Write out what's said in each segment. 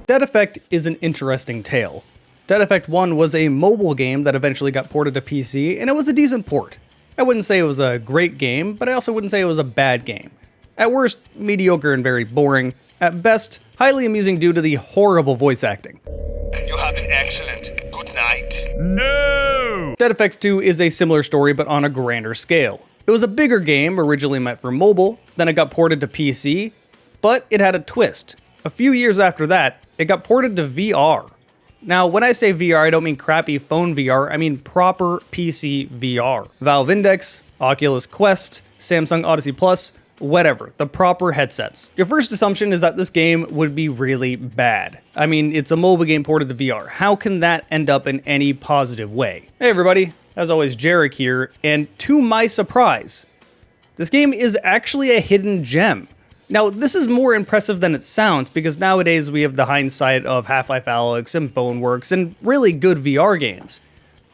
Dead Effect is an interesting tale. Dead Effect 1 was a mobile game that eventually got ported to PC, and it was a decent port. I wouldn't say it was a great game, but I also wouldn't say it was a bad game. At worst, mediocre and very boring. At best, highly amusing due to the horrible voice acting. You have been excellent. Good night. No! Dead Effect 2 is a similar story, but on a grander scale. It was a bigger game, originally meant for mobile, then it got ported to PC, but it had a twist. A few years after that, it got ported to VR. Now, when I say VR, I don't mean crappy phone VR, I mean proper PC VR. Valve Index, Oculus Quest, Samsung Odyssey Plus, whatever, the proper headsets. Your first assumption is that this game would be really bad. I mean, it's a mobile game ported to VR. How can that end up in any positive way? Hey everybody, as always, Jarek here, and to my surprise, this game is actually a hidden gem. Now, this is more impressive than it sounds because nowadays we have the hindsight of Half-Life Alyx and Boneworks and really good VR games.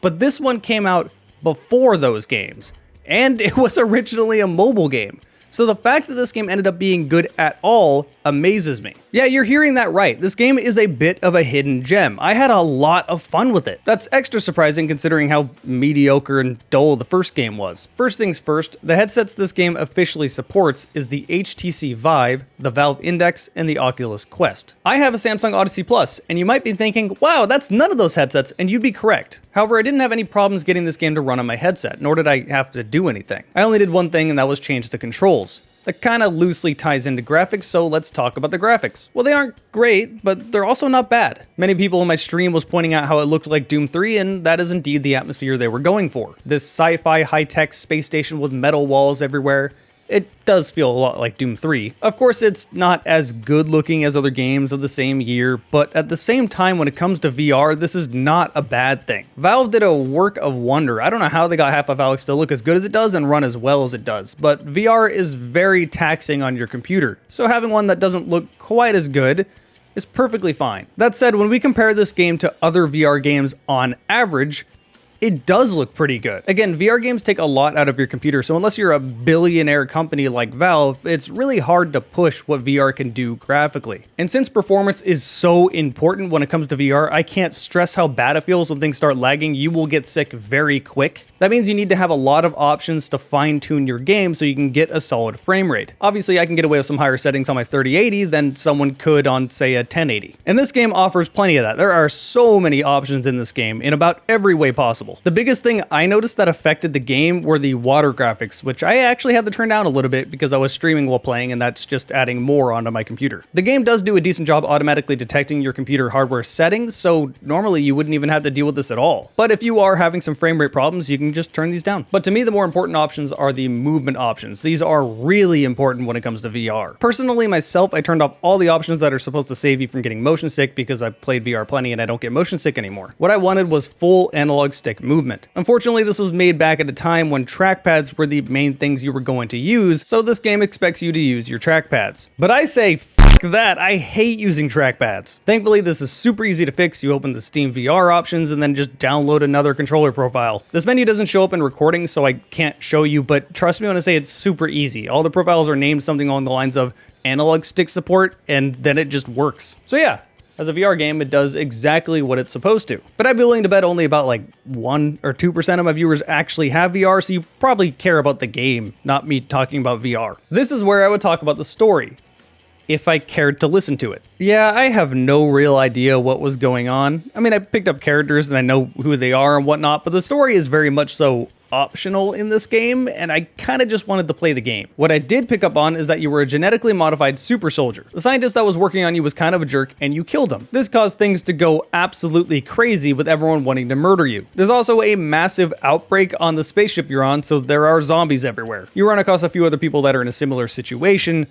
But this one came out before those games, and it was originally a mobile game. So the fact that this game ended up being good at all amazes me. Yeah, you're hearing that right. This game is a bit of a hidden gem. I had a lot of fun with it. That's extra surprising considering how mediocre and dull the first game was. First things first, the headsets this game officially supports is the HTC Vive, the Valve Index, and the Oculus Quest. I have a Samsung Odyssey Plus, and you might be thinking, wow, that's none of those headsets, and you'd be correct. However, I didn't have any problems getting this game to run on my headset, nor did I have to do anything. I only did one thing, and that was change the controls. That kind of loosely ties into graphics, so let's talk about the graphics. Well, they aren't great, but they're also not bad. Many people in my stream was pointing out how it looked like Doom 3, and that is indeed the atmosphere they were going for. This sci-fi high-tech space station with metal walls everywhere. It does feel a lot like Doom 3. Of course, it's not as good looking as other games of the same year, but at the same time, when it comes to VR, this is not a bad thing. Valve did a work of wonder. I don't know how they got Half-Life Alyx to look as good as it does and run as well as it does, but VR is very taxing on your computer, so having one that doesn't look quite as good is perfectly fine. That said, when we compare this game to other VR games on average, it does look pretty good. Again, VR games take a lot out of your computer, so unless you're a billionaire company like Valve, it's really hard to push what VR can do graphically. And since performance is so important when it comes to VR, I can't stress how bad it feels when things start lagging. You will get sick very quick. That means you need to have a lot of options to fine-tune your game so you can get a solid frame rate. Obviously, I can get away with some higher settings on my 3080 than someone could on, say, a 1080. And this game offers plenty of that. There are so many options in this game in about every way possible. The biggest thing I noticed that affected the game were the water graphics, which I actually had to turn down a little bit because I was streaming while playing, and that's just adding more onto my computer. The game does do a decent job automatically detecting your computer hardware settings, so normally you wouldn't even have to deal with this at all. But if you are having some frame rate problems, you can just turn these down. But to me, the more important options are the movement options. These are really important when it comes to VR. Personally, myself, I turned off all the options that are supposed to save you from getting motion sick because I've played VR plenty and I don't get motion sick anymore. What I wanted was full analog stick movement. Unfortunately, this was made back at a time when trackpads were the main things you were going to use, so this game expects you to use your trackpads. But I say, f that, I hate using trackpads. Thankfully, this is super easy to fix. You open the Steam VR options and then just download another controller profile. This menu doesn't show up in recording, so I can't show you, but trust me when I say it's super easy. All the profiles are named something along the lines of analog stick support, and then it just works. So yeah. As a VR game, it does exactly what it's supposed to. But I'd be willing to bet only about like 1 or 2% of my viewers actually have VR, so you probably care about the game, not me talking about VR. This is where I would talk about the story, if I cared to listen to it. Yeah, I have no real idea what was going on. I mean, I picked up characters and I know who they are and whatnot, but the story is very much so optional in this game, and I kind of just wanted to play the game. What I did pick up on is that you were a genetically modified super soldier. The scientist that was working on you was kind of a jerk, and you killed him. This caused things to go absolutely crazy with everyone wanting to murder you. There's also a massive outbreak on the spaceship you're on, so there are zombies everywhere. You run across a few other people that are in a similar situation,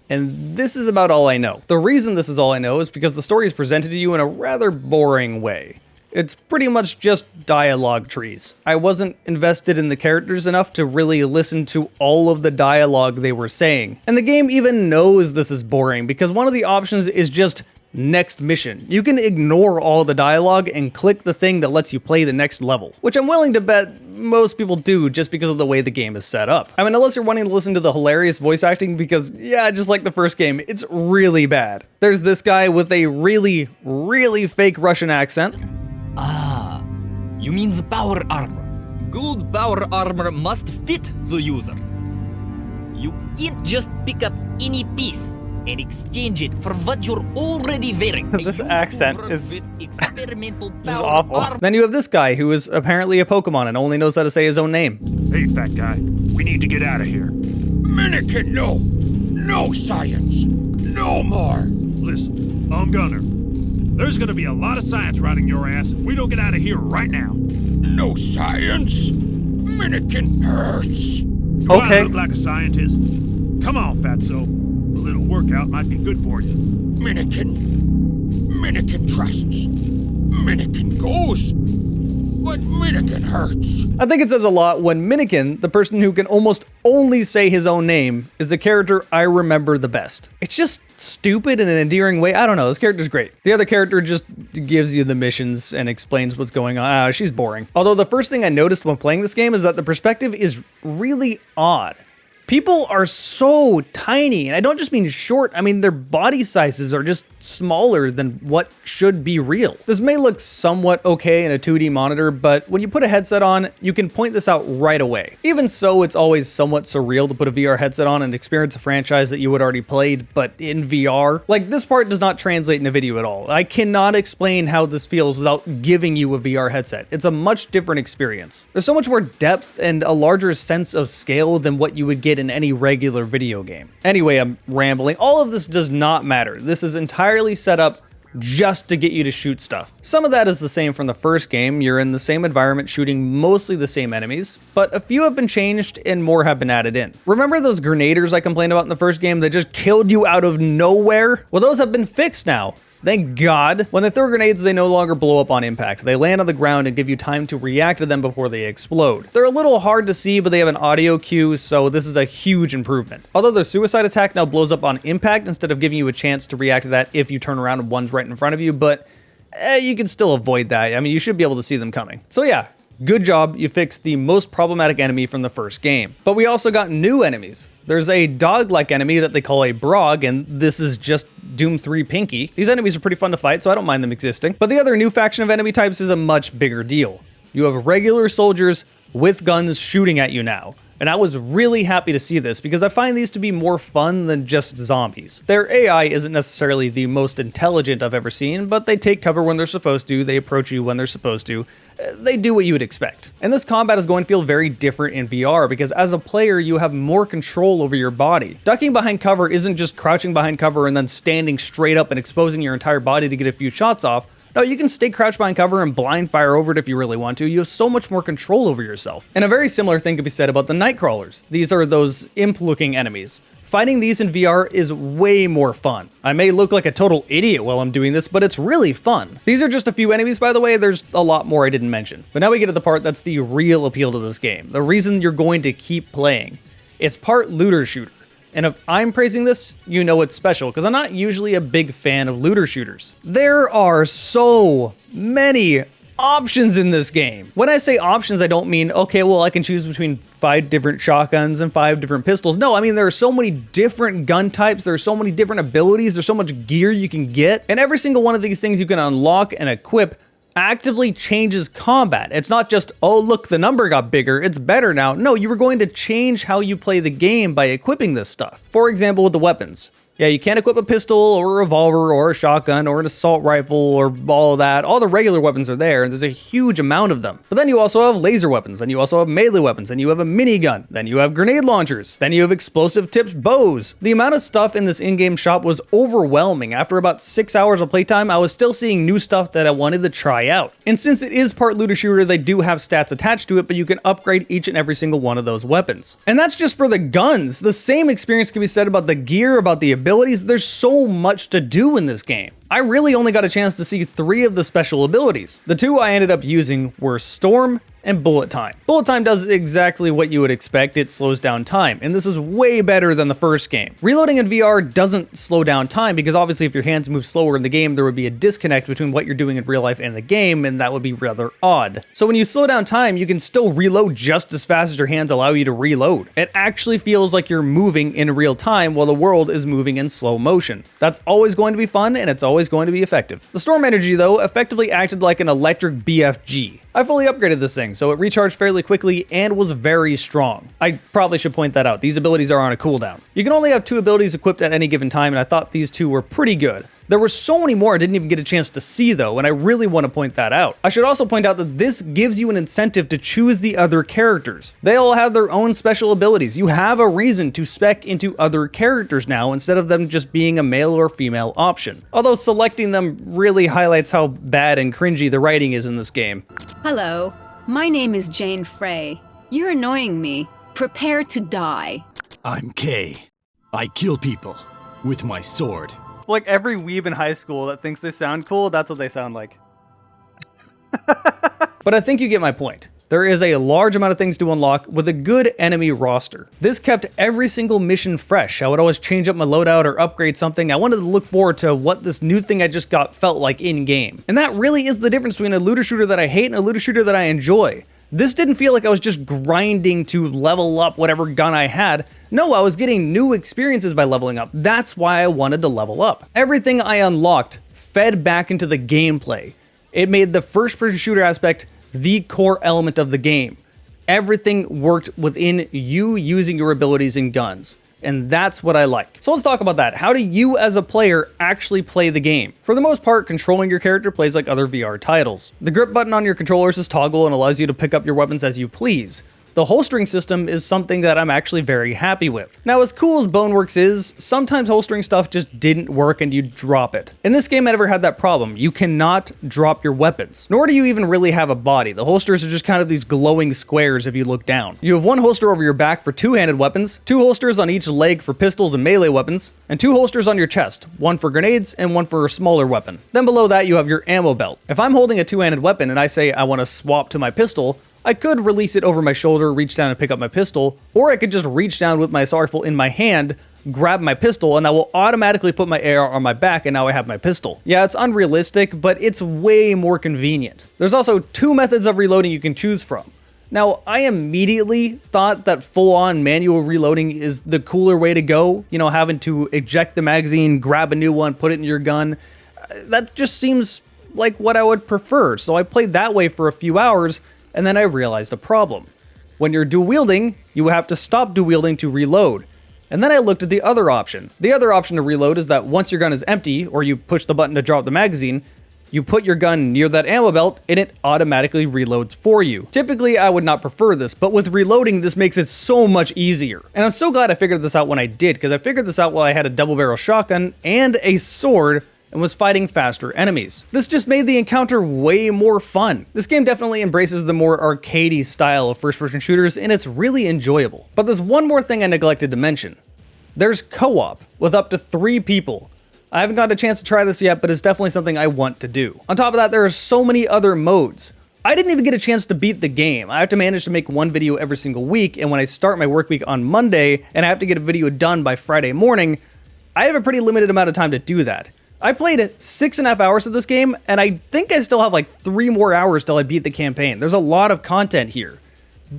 and this is about all I know. The reason this is all I know is because the story is presented to you in a rather boring way. It's pretty much just dialogue trees. I wasn't invested in the characters enough to really listen to all of the dialogue they were saying. And the game even knows this is boring because one of the options is just next mission. You can ignore all the dialogue and click the thing that lets you play the next level, which I'm willing to bet most people do just because of the way the game is set up. I mean, unless you're wanting to listen to the hilarious voice acting, because yeah, just like the first game, it's really bad. There's this guy with a really, really fake Russian accent. Ah, you mean the power armor. Good power armor must fit the user. You can't just pick up any piece and exchange it for what you're already wearing. This accent is experimental just power awful. armor. Then you have this guy who is apparently a Pokemon and only knows how to say his own name. Hey, fat guy, we need to get out of here. Minikin, no! No science! No more! Listen, I'm Gunner. There's gonna be a lot of science riding your ass if we don't get out of here right now. No science? Minikin hurts. Do Okay. I look like a scientist? Come on, fatso. A little workout might be good for you. Minikin trusts. Minikin goes. But Minikin hurts. I think it says a lot when Minikin, the person who can almost only say his own name, is the character I remember the best. It's just stupid in an endearing way. I don't know, this character's great. The other character just gives you the missions and explains what's going on. She's boring. Although the first thing I noticed when playing this game is that the perspective is really odd. People are so tiny, and I don't just mean short, I mean their body sizes are just smaller than what should be real. This may look somewhat okay in a 2D monitor, but when you put a headset on, you can point this out right away. Even so, it's always somewhat surreal to put a VR headset on and experience a franchise that you had already played, but in VR. Like, this part does not translate in a video at all. I cannot explain how this feels without giving you a VR headset. It's a much different experience. There's so much more depth and a larger sense of scale than what you would get in any regular video game. Anyway, I'm rambling. All of this does not matter. This is entirely set up just to get you to shoot stuff. Some of that is the same from the first game. You're in the same environment shooting mostly the same enemies, but a few have been changed and more have been added in. Remember those grenaders I complained about in the first game that just killed you out of nowhere? Well, those have been fixed now. Thank God. When they throw grenades, they no longer blow up on impact. They land on the ground and give you time to react to them before they explode. They're a little hard to see, but they have an audio cue, so this is a huge improvement. Although their suicide attack now blows up on impact instead of giving you a chance to react to that if you turn around and one's right in front of you, but you can still avoid that. I mean, you should be able to see them coming. So yeah, good job, you fixed the most problematic enemy from the first game. But we also got new enemies. There's a dog-like enemy that they call a Brog, and this is just Doom 3 Pinky. These enemies are pretty fun to fight, so I don't mind them existing. But the other new faction of enemy types is a much bigger deal. You have regular soldiers with guns shooting at you now. And I was really happy to see this because I find these to be more fun than just zombies. Their AI isn't necessarily the most intelligent I've ever seen, but they take cover when they're supposed to, they approach you when they're supposed to, they do what you would expect. And this combat is going to feel very different in VR because as a player, you have more control over your body. Ducking behind cover isn't just crouching behind cover and then standing straight up and exposing your entire body to get a few shots off. No, you can stay crouched behind cover and blind fire over it if you really want to. You have so much more control over yourself. And a very similar thing could be said about the Nightcrawlers. These are those imp-looking enemies. Fighting these in VR is way more fun. I may look like a total idiot while I'm doing this, but it's really fun. These are just a few enemies, by the way. There's a lot more I didn't mention. But now we get to the part that's the real appeal to this game. The reason you're going to keep playing. It's part looter shooter. And if I'm praising this, you know it's special, because I'm not usually a big fan of looter shooters. There are so many options in this game. When I say options, I don't mean, okay, well, I can choose between 5 different shotguns and 5 different pistols. No, I mean, there are so many different gun types, there are so many different abilities, there's so much gear you can get, and every single one of these things you can unlock and equip actively changes combat. It's not just, oh, look, the number got bigger, it's better now. No, you were going to change how you play the game by equipping this stuff. For example, with the weapons. Yeah, you can't equip a pistol or a revolver or a shotgun or an assault rifle or all of that. All the regular weapons are there, and there's a huge amount of them. But then you also have laser weapons, and you also have melee weapons, and you have a minigun, then you have grenade launchers, then you have explosive tipped bows. The amount of stuff in this in-game shop was overwhelming. After about 6 hours of playtime, I was still seeing new stuff that I wanted to try out. And since it is part looter shooter, they do have stats attached to it, but you can upgrade each and every single one of those weapons. And that's just for the guns. The same experience can be said about the gear, about the abilities. There's so much to do in this game. I really only got a chance to see 3 of the special abilities. The 2 I ended up using were Storm and bullet time. Bullet time does exactly what you would expect, it slows down time, and this is way better than the first game. Reloading in VR doesn't slow down time because obviously if your hands move slower in the game, there would be a disconnect between what you're doing in real life and the game, and that would be rather odd. So when you slow down time, you can still reload just as fast as your hands allow you to reload. It actually feels like you're moving in real time while the world is moving in slow motion. That's always going to be fun, and it's always going to be effective. The storm energy, though, effectively acted like an electric BFG. I fully upgraded this thing, so it recharged fairly quickly and was very strong. I probably should point that out. These abilities are on a cooldown. You can only have 2 abilities equipped at any given time, and I thought these 2 were pretty good. There were so many more I didn't even get a chance to see though, and I really want to point that out. I should also point out that this gives you an incentive to choose the other characters. They all have their own special abilities. You have a reason to spec into other characters now instead of them just being a male or female option. Although selecting them really highlights how bad and cringy the writing is in this game. Hello, my name is Jane Frey. You're annoying me. Prepare to die. I'm Kay. I kill people with my sword. Like every weeb in high school that thinks they sound cool, that's what they sound like. But I think you get my point. There is a large amount of things to unlock with a good enemy roster. This kept every single mission fresh. I would always change up my loadout or upgrade something. I wanted to look forward to what this new thing I just got felt like in-game. And that really is the difference between a looter shooter that I hate and a looter shooter that I enjoy. This didn't feel like I was just grinding to level up whatever gun I had. No, I was getting new experiences by leveling up. That's why I wanted to level up. Everything I unlocked fed back into the gameplay. It made the first-person shooter aspect the core element of the game. Everything worked within you using your abilities and guns. And that's what I like. So let's talk about that. How do you as a player actually play the game? For the most part, controlling your character plays like other VR titles. The grip button on your controllers is toggle and allows you to pick up your weapons as you please. The holstering system is something that I'm actually very happy with. Now, as cool as Boneworks is, sometimes holstering stuff just didn't work and you drop it. In this game, I never had that problem. You cannot drop your weapons, nor do you even really have a body. The holsters are just kind of these glowing squares if you look down. You have 1 holster over your back for 2-handed weapons, 2 holsters on each leg for pistols and melee weapons, and 2 holsters on your chest, 1 for grenades and 1 for a smaller weapon. Then below that, you have your ammo belt. If I'm holding a 2-handed weapon and I say I want to swap to my pistol, I could release it over my shoulder, reach down and pick up my pistol, or I could just reach down with my assault rifle in my hand, grab my pistol, and that will automatically put my AR on my back, and now I have my pistol. Yeah, it's unrealistic, but it's way more convenient. There's also 2 methods of reloading you can choose from. Now, I immediately thought that full-on manual reloading is the cooler way to go, you know, having to eject the magazine, grab a new one, put it in your gun. That just seems like what I would prefer, so I played that way for a few hours, and then I realized a problem. When you're dual wielding, you have to stop dual wielding to reload. And then I looked at the other option. The other option to reload is that once your gun is empty, or you push the button to drop the magazine, you put your gun near that ammo belt and it automatically reloads for you. Typically, I would not prefer this, but with reloading, this makes it so much easier. And I'm so glad I figured this out when I did, because I figured this out while I had a double barrel shotgun and a sword and was fighting faster enemies. This just made the encounter way more fun. This game definitely embraces the more arcadey style of first-person shooters, and it's really enjoyable. But there's one more thing I neglected to mention. There's co-op with up to 3 people. I haven't got a chance to try this yet, but it's definitely something I want to do. On top of that, there are so many other modes. I didn't even get a chance to beat the game. I have to manage to make 1 video every single week, and when I start my work week on Monday, and I have to get a video done by Friday morning, I have a pretty limited amount of time to do that. I played 6.5 hours of this game, and I think I still have like 3 more hours till I beat the campaign. There's a lot of content here,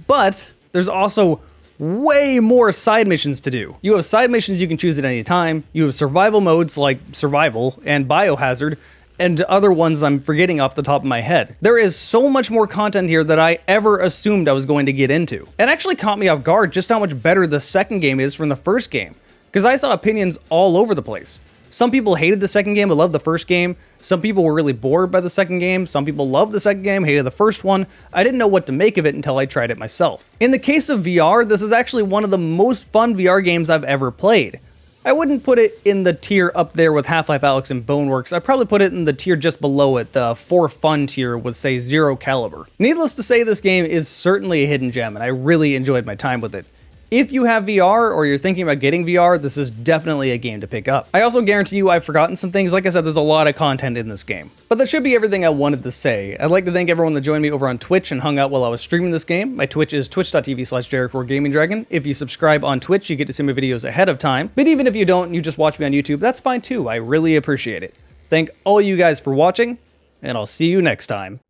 but there's also way more side missions to do. You have side missions you can choose at any time. You have survival modes like survival and biohazard, and other ones I'm forgetting off the top of my head. There is so much more content here that I ever assumed I was going to get into. It actually caught me off guard just how much better the second game is from the first game, because I saw opinions all over the place. Some people hated the second game but loved the first game. Some people were really bored by the second game. Some people loved the second game, hated the first one. I didn't know what to make of it until I tried it myself. In the case of VR, this is actually one of the most fun VR games I've ever played. I wouldn't put it in the tier up there with Half-Life Alyx and Boneworks. I'd probably put it in the tier just below it, the for fun tier with, say, Zero Caliber. Needless to say, this game is certainly a hidden gem, and I really enjoyed my time with it. If you have VR or you're thinking about getting VR, this is definitely a game to pick up. I also guarantee you I've forgotten some things. Like I said, there's a lot of content in this game. But that should be everything I wanted to say. I'd like to thank everyone that joined me over on Twitch and hung out while I was streaming this game. My Twitch is twitch.tv/JarekTheGamingDragon. If you subscribe on Twitch, you get to see my videos ahead of time. But even if you don't and you just watch me on YouTube, that's fine too. I really appreciate it. Thank all you guys for watching, and I'll see you next time.